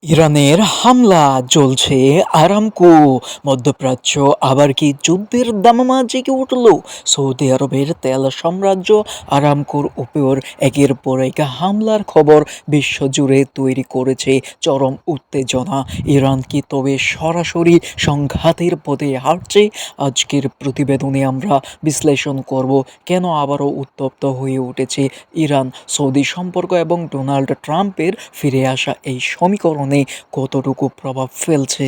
ইরানের হামলা চলছে আরামকো। মধ্যপ্রাচ্য আবার কি যুদ্ধের দামামা জেগে উঠল? সৌদি আরবের তেল সাম্রাজ্য আরামকোর উপর একের পর এক হামলার খবর বিশ্বজুড়ে তৈরি করেছে চরম উত্তেজনা। ইরান কি তবে সরাসরি সংঘাতের পথে হাঁটছে? আজকের প্রতিবেদনে আমরা বিশ্লেষণ করব কেন আবারও উত্তপ্ত হয়ে উঠেছে ইরান সৌদি সম্পর্ক এবং ডোনাল্ড ট্রাম্পের ফিরে আসা এই সমীকরণে কতটুকু প্রভাব ফেলছে।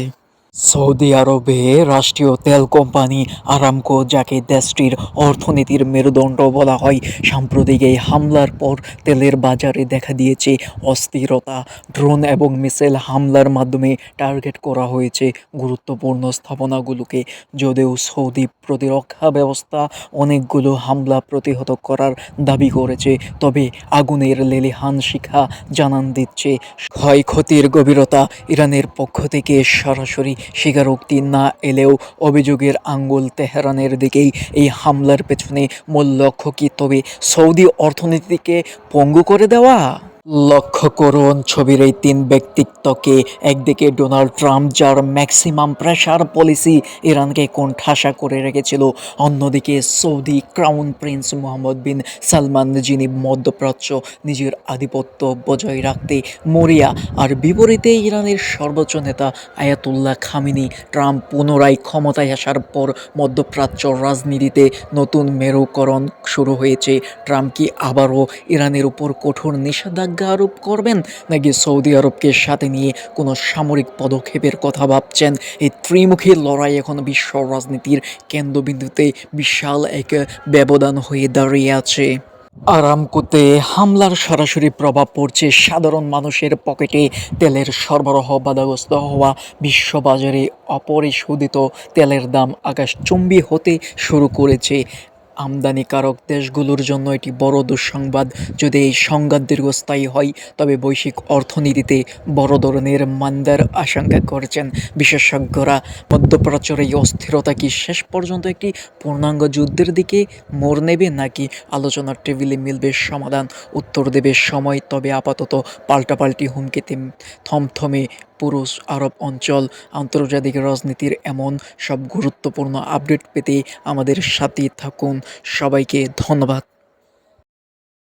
সৌদি আরবে রাষ্ট্রীয় তেল কোম্পানি আরামকো, যাকে দেশটির অর্থনীতির মেরুদণ্ড বলা হয়, সাম্প্রতিক এই হামলার পর তেলের বাজারে দেখা দিয়েছে অস্থিরতা। ড্রোন এবং মিসাইল হামলার মাধ্যমে টার্গেট করা হয়েছে গুরুত্বপূর্ণ স্থাপনাগুলোকে। যদিও সৌদি প্রতিরক্ষা ব্যবস্থা অনেকগুলো হামলা প্রতিহত করার দাবি করেছে, তবে আগুনের লেলিহান শিখা জানান দিচ্ছে ক্ষয়ক্ষতির গভীরতা। ইরানের পক্ষ থেকে সরাসরি স্বীকারোক্তি না এলেও অভিযোগের আঙ্গুল তেহরানের দিকেই। এই হামলার পেছনে মূল লক্ষ্য কি তবে সৌদি অর্থনীতিকে পঙ্গু করে দেওয়া? লক্ষ্য করুন ছবির এই তিন ব্যক্তিত্বকে। একদিকে ডোনাল্ড ট্রাম্প, যার ম্যাক্সিমাম প্রেশার পলিসি ইরানকে কোণঠাসা করে রেখেছিল। অন্যদিকে সৌদি ক্রাউন প্রিন্স মোহাম্মদ বিন সালমান, যিনি মধ্যপ্রাচ্য নিজের আধিপত্য বজায় রাখতে মরিয়া। আর বিপরীতে ইরানের সর্বোচ্চ নেতা আয়াতুল্লাহ খামেনি। ট্রাম্প পুনরায় ক্ষমতায় আসার পর মধ্যপ্রাচ্য রাজনীতিতে নতুন মেরুকরণ শুরু হয়েছে। ট্রাম্প কি আবারও ইরানের উপর কঠোর নিষেধাজ্ঞা আরোপ করবেন, নাকি সৌদি আরবকে সাথে নিয়ে কোনো সামরিক পদক্ষেপের কথা ভাবছেন? এই ত্রিমুখী লড়াই এখন বিশ্ব রাজনীতির কেন্দ্রবিন্দুতে বিশাল এক ব্যবধান হয়ে দাঁড়িয়ে আছে। আরামকোতে হামলার সরাসরি প্রভাব পড়ছে সাধারণ মানুষের পকেটে। তেলের সরবরাহ বাধাগ্রস্ত হওয়া, বিশ্ববাজারে অপরিশোধিত তেলের দাম আকাশচুম্বী হতে শুরু করেছে। আমদানিকারক দেশগুলোর জন্য এটি বড় দুঃসংবাদ। যদি এই সংঘাত দীর্ঘস্থায়ী হয়, তবে বৈশ্বিক অর্থনীতিতে বড় ধরনের মান্দার আশঙ্কা করছেন বিশেষজ্ঞরা। মধ্যপ্রাচ্যের এই অস্থিরতা কি শেষ পর্যন্ত একটি পূর্ণাঙ্গ যুদ্ধের দিকে মোড় নেবে, নাকি আলোচনার টেবিলে মিলবে সমাধান? উত্তর দেবে সময়। তবে আপাতত পাল্টাপাল্টি হুমকিতে থমথমে পুরো আরব অঞ্চল। আন্তর্জাতিক রাজনীতির এমন সব গুরুত্বপূর্ণ আপডেট পেতে আমাদের সাথে থাকুন। সবাইকে ধন্যবাদ।